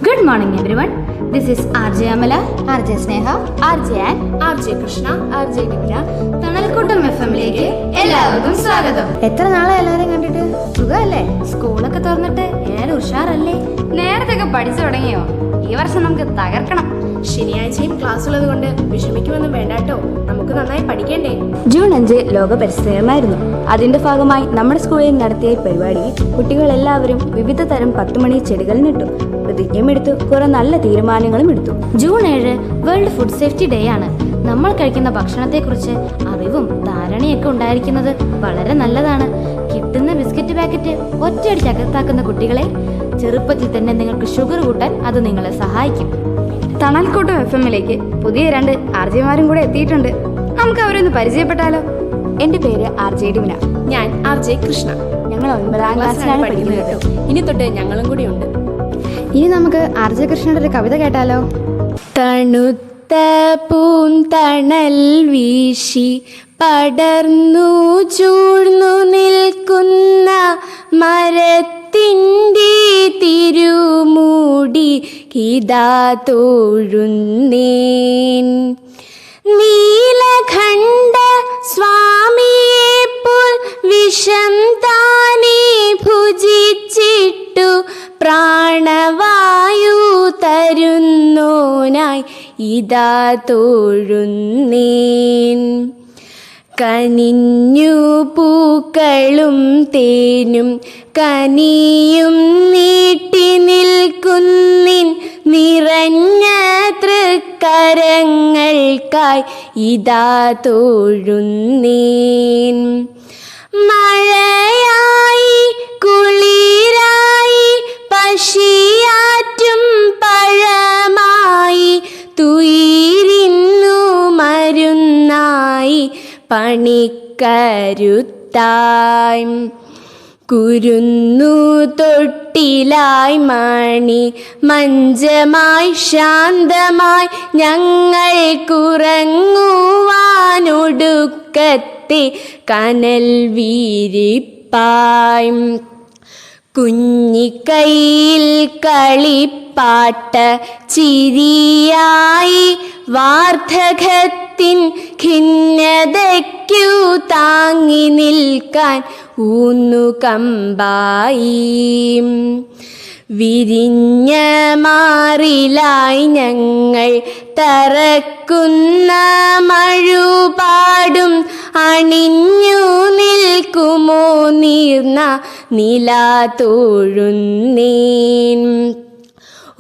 Good morning everyone. This is RJ Amala, RJ Sneha, RJ Ann, RJ Krishna, RJ Divya. തണൽക്കൂട്ടം FM-ലേക്ക് എല്ലാവർക്കും സ്വാഗതം. എത്ര നാളെ എല്ലാവരും കണ്ടിട്ട്? സുഖമല്ലേ? സ്കൂളൊക്കെ തുറന്നിട്ട് ഏറെ ഉഷാറല്ലേ? നേരത്തെ പഠിച്ചു തുടങ്ങിയോ? ഈ വർഷം നമുക്ക് തകർക്കണം. ശനിയാഴ്ചയും ക്ലാസ് ഉള്ളത് കൊണ്ട് വിഷമിക്കുമെന്നും വേണ്ടാട്ടോ, നമുക്ക് നന്നായി പഠിക്കണ്ടേ. ജൂൺ 5 ലോക പരിസ്ഥിതി ദിനമായിരുന്നു. അതിന്റെ ഭാഗമായി നമ്മുടെ സ്കൂളിൽ നടത്തിയ പരിപാടിയിൽ കുട്ടികളെല്ലാവരും വിവിധ തരം 10 മണി ചെടികൾ നട്ടു. പ്രതിജ്ഞയെടുത്തു, കുറെ നല്ല തീരുമാനങ്ങളും എടുത്തു. June 7 world food safety day ആണ്. നമ്മൾ കഴിക്കുന്ന ഭക്ഷണത്തെക്കുറിച്ച് അറിവും ധാരണയൊക്കെ ഉണ്ടായിരിക്കുന്നത് വളരെ നല്ലതാണ്. കിട്ടുന്ന ബിസ്ക്കറ്റ് പാക്കറ്റ് ഒറ്റയടിച്ച് അകത്താക്കുന്ന കുട്ടികളെ ചെറുപ്പത്തിൽ തന്നെ നിങ്ങൾക്ക് ഷുഗർ കൂട്ടാൻ അത് നിങ്ങളെ സഹായിക്കും. തണൽക്കൂട്ടം FM-ലേക്ക് പുതിയ 2 RJ-മാരും കൂടെ എത്തിയിട്ടുണ്ട്. നമുക്ക് അവരൊന്ന് പരിചയപ്പെട്ടാലോ? എൻ്റെ പേര് RJ ഡിവിന. ഞാൻ RJ കൃഷ്ണ. ഞങ്ങൾ 9ാം ക്ലാസ്സിലാണ് പഠിക്കുന്നത് കേട്ടോ. ഇനി തൊട്ട് ഞങ്ങളും കൂടി ഉണ്ട്. ഇനി നമുക്ക് RJ കൃഷ്ണയുടെ ഒരു കവിത കേട്ടാലോ? തണുത്ത പൂന്തണൽ വീശി പടർന്നു ചൂഴ്ന്നു നിൽക്കുന്ന മരത്തിൻ്റെ തിരുമൂടി ഇതാ തൊഴുന്നേൻ. നീലകണ്ഠ സ്വാമിയെപ്പോൽ വിഷം താനേ ഭുജിച്ചിട്ടു പ്രാണവായു തരുന്നോനായി ഇതാ തൊഴുന്നേൻ. കനിഞ്ഞു പൂക്കളും തേനും കനിയും നീട്ടി നിൽക്കുന്നിൻ നിറഞ്ഞ തൃക്കരങ്ങൾക്കായി ഇതാ തൊഴുന്നേൻ. മഴയായി കുളിരായി പശിയാറ്റും പഴമായി തുയിരിന്നു മരുന്നായി പണിക്കരുത്തായി കുരുന്നു തൊട്ടിലായി മണി മഞ്ചമായി ശാന്തമായി ഞങ്ങൾക്കുറങ്ങുവാനൊടുക്കത്തെ കനൽ വീരിപ്പായി. കുഞ്ഞിക്കൈയിൽ കളിപ്പാട്ട് ചിരിയായി വാർദ്ധകത്തിൻ ഖിന്നതയ്ക്കു താങ്ങി നിൽക്കാൻ ഊന്നുകമ്പായി. വിരിഞ്ഞ മാറിലായി ഞങ്ങൾ തറക്കുന്ന മഴുപാടും അണിഞ്ഞു നിൽക്കുമോ നീർന്ന നിലാതൊഴുന്നേൻ.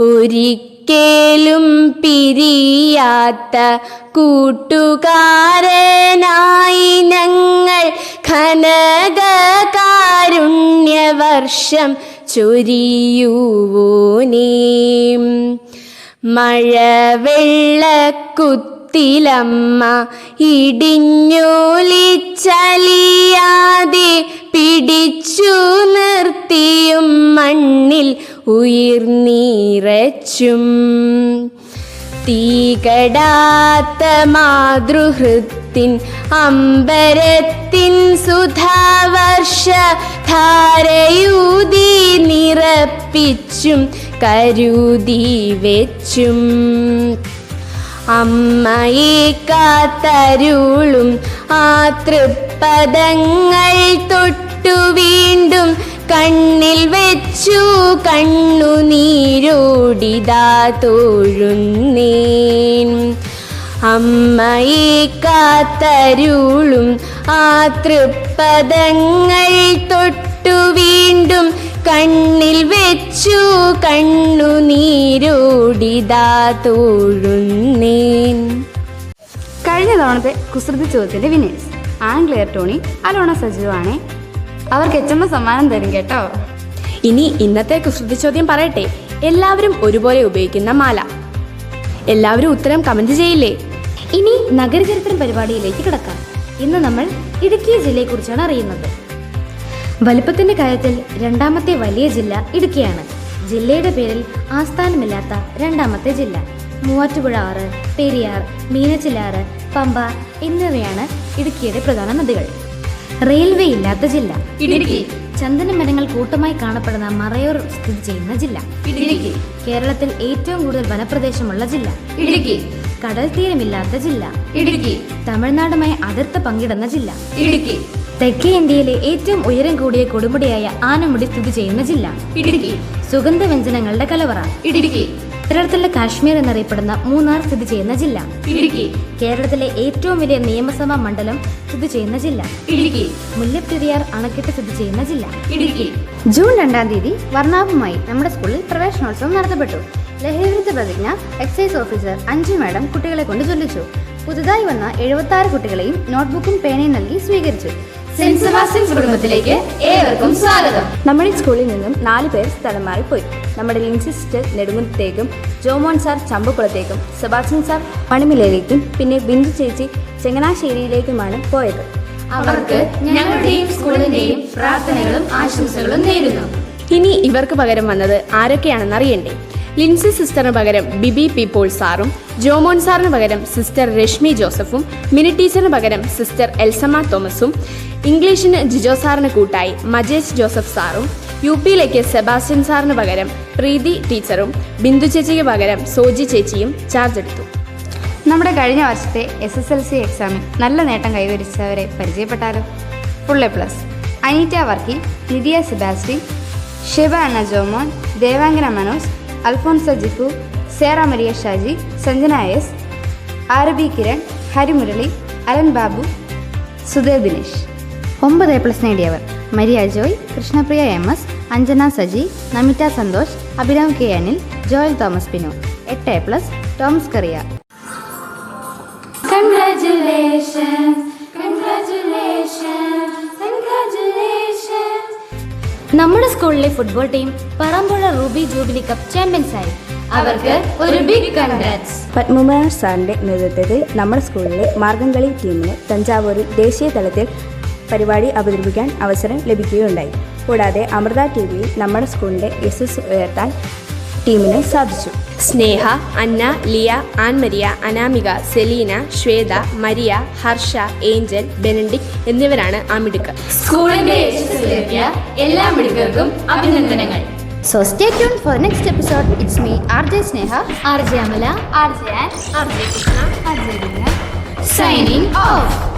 ഒരിക്കലും പിരിയാത്ത കൂട്ടുകാരനായി ഞങ്ങൾ ഘനകാരുണ്യവർഷം ചൊരിയുവോനേ. മഴവെള്ളക്കുത്തിലമ്മ ഇടിഞ്ഞൊലിച്ചലിയാതെ പിടിച്ചു നിർത്തിയും മണ്ണിൽ ഉയിർനീറച്ചും തീകടാത്ത മാതൃഹൃത്തിൻ അമ്പരത്തിൻ സുധാവർഷ ധാരയൂതി നിറപ്പിച്ചും കരുതി വെച്ചും അമ്മയെ കാത്തരുളും ആ തൃപ്പദങ്ങൾ തൊട്ടു വീണ്ടും കണ്ണിൽ വെച്ചു കണ്ണുനീരോടിതാ തൊഴുന്നേൻ. അമ്മയെ കാത്തരുളും ആ തൃപ്പദങ്ങൾ തൊട്ടു വീണ്ടും കണ്ണിൽ വെച്ചു കണ്ണുനീരോടിതാ തൊഴുന്നേൻ. കഴിഞ്ഞ തവണത്തെ കുസൃതി ചോദ്യത്തിന്റെ വിന്നേഴ്സ് ആംഗ്ലിയർ ടോണി, അലോണ സജു ആണേ. അവർക്ക് HM സമ്മാനം തരും കേട്ടോ. ഇനി ഇന്നത്തെ കുസൃതി ചോദ്യം പറയട്ടെ. എല്ലാവരും ഒരുപോലെ ഉപയോഗിക്കുന്ന മാല. എല്ലാവരും ഉത്തരം കമന്റ് ചെയ്യില്ലേ? ഇനി നഗരചരിത്രം പരിപാടിയിലേക്ക് കിടക്കാം. ഇന്ന് നമ്മൾ ഇടുക്കി ജില്ലയെക്കുറിച്ചാണ് അറിയുന്നത്. വലിപ്പത്തിന്റെ കാര്യത്തിൽ 2ാമത്തെ വലിയ ജില്ല ഇടുക്കിയാണ്. ജില്ലയുടെ പേരിൽ ആസ്ഥാനമില്ലാത്ത 2ാമത്തെ ജില്ല. മൂവാറ്റുപുഴ ആറ്, പെരിയാർ, മീനച്ചിലാറ്, പമ്പ എന്നിവയാണ് ഇടുക്കിയുടെ പ്രധാന നദികൾ. റെയിൽവേ ഇല്ലാത്ത ജില്ല ഇടുക്കി. ചന്ദന മരങ്ങൾ കൂട്ടമായി കാണപ്പെടുന്ന മറയൂർ സ്ഥിതി ചെയ്യുന്ന ജില്ല. ഇടുക്കി. കേരളത്തിൽ ഏറ്റവും കൂടുതൽ വനപ്രദേശമുള്ള ജില്ല. ഇടുക്കി. കടൽ തീരമില്ലാത്ത ജില്ല. ഇടുക്കി. തമിഴ്നാടുമായി അതിർത്തി പങ്കിടുന്ന ജില്ല. ഇടുക്കി. തെക്കേ ഇന്ത്യയിലെ ഏറ്റവും ഉയരം കൂടിയ കൊടുമുടിയായ ആനമുടി സ്ഥിതി ചെയ്യുന്ന ജില്ല. ഇടുക്കി. സുഗന്ധവ്യഞ്ജനങ്ങളുടെ കലവറ. ഇടുക്കി. കേരളത്തിലെ കാശ്മീർ എന്നറിയപ്പെടുന്ന മൂന്നാർ സ്ഥിതി ചെയ്യുന്ന ജില്ല. ഇടുക്കി. കേരളത്തിലെ ഏറ്റവും വലിയ നിയമസഭാ മണ്ഡലം സ്ഥിതി ചെയ്യുന്ന ജില്ല. ഇടുക്കി. മുല്ലപ്പെരിയാർ അണക്കെട്ട് സ്ഥിതി ചെയ്യുന്ന ജില്ല. ഇടുക്കി. ജൂൺ 2-ാം തീയതി വർണ്ണാഭമായി നമ്മുടെ സ്കൂളിൽ പ്രവേശനോത്സവം നടത്തപ്പെട്ടു. ലഹരിവിരുദ്ധ പ്രതിജ്ഞ എക്സൈസ് ഓഫീസർ അഞ്ജു മാഡം കുട്ടികളെ കൊണ്ട് ചൊല്ലിച്ചു. പുതുതായി വന്ന 76 കുട്ടികളെയും നോട്ട്ബുക്കും പേനയും നൽകി സ്വീകരിച്ചു. സെന്റ് സെബാസ്റ്റ്യൻസ് കുടുംബത്തിലേക്ക് ഏവർക്കും സ്വാഗതം. നമ്മുടെ സ്കൂളിൽ നിന്നും 4 പേർ സ്ഥലം മാറിപ്പോയി. നമ്മുടെ ലിൻസി സിസ്റ്റർ നെടുങ്കുന്നത്തേക്കും, ജോമോൻ സാർ ചമ്പക്കുളത്തേക്കും, സെബാസ്റ്റ്യൻ സാർ മണിമലയിലേക്കും, പിന്നെ ബിന്ദു ചേച്ചി ചങ്ങനാശ്ശേരിയിലേക്കുമാണ് പോയത്. അവർക്ക് ഞങ്ങളുടെയും സ്കൂളിന്റെയും പ്രാർത്ഥനകളും ആശംസകളും നേരുന്നു. ഇനി ഇവർക്ക് പകരം വന്നത് ആരൊക്കെയാണെന്ന് അറിയണ്ടേ? ലിൻസി സിസ്റ്ററിന് പകരം ബിബി പി പോൾ സാറും, ജോമോൻ സാറിന് പകരം സിസ്റ്റർ രശ്മി ജോസഫും, മിനി ടീച്ചറിന് പകരം സിസ്റ്റർ എൽസമ്മ തോമസും, ഇംഗ്ലീഷിന് ജിജോ സാറിന് കൂട്ടായി മജേഷ് ജോസഫ് സാറും, യു പിയിലേക്ക് സെബാസ്റ്റ്യൻ സാറിന് പകരം പ്രീതി ടീച്ചറും, ബിന്ദു ചേച്ചിക്ക് പകരം സോജി ചേച്ചിയും ചാർജ് എടുത്തു. നമ്മുടെ കഴിഞ്ഞ വർഷത്തെ SSLC എക്സാമിൽ നല്ല നേട്ടം കൈവരിച്ചവരെ പരിചയപ്പെട്ടാലോ? Full A+. Aneeta Varkey, Lydia Sebastian, Shiba Anna Jomon, Devangana Manoj, Alphonsa Jifu, Sera Maria Shaji, Sanjana S, Arabi Kiran, Harimurali, Alan Babu, Sudev Dinesh. 9 A+ നേടിയവർ: Maria Joy, Krishnapriya MS, Anjana Saji, Namitha Santhosh, Abhinav K Anil, Joel Thomas Pino. 8 A+: Thomas Kariya. നമ്മുടെ സ്കൂളിലെ football team Parampuzha Ruby Jubilee cup champions ആയി. അവർക്ക് ഒരു ബിഗ് കൺഗ്രാറ്റ്സ്. പത്മകുമാർ സാറിൻ്റെ നേതൃത്വത്തിൽ നമ്മുടെ സ്കൂളിലെ മാർഗംകളി ടീമിന് തഞ്ചാവൂരിൽ ദേശീയ തലത്തിൽ പരിപാടി അവതരിപ്പിക്കാൻ അവസരം ലഭിക്കുകയുണ്ടായി. കൂടാതെ അമൃത TVയിൽ നമ്മുടെ സ്കൂളിൻ്റെ യശസ് ഉയർത്താൻ ടീമിന് സാധിച്ചു. Sneha, Anna, Liya, Annmaria, Anamika, Selina, Shweta, Maria, Harsha, Angel, Benedict എന്നിവരാണ് ആ മിടുക്ക്. സ്കൂളിന്റെ യശസ്സിലെത്തിയ എല്ലാ മിടുക്കർക്കും അഭിനന്ദനങ്ങൾ. So stay tuned for next episode. It's me, RJ Sneha, RJ Amala, RJ Krishna, signing off.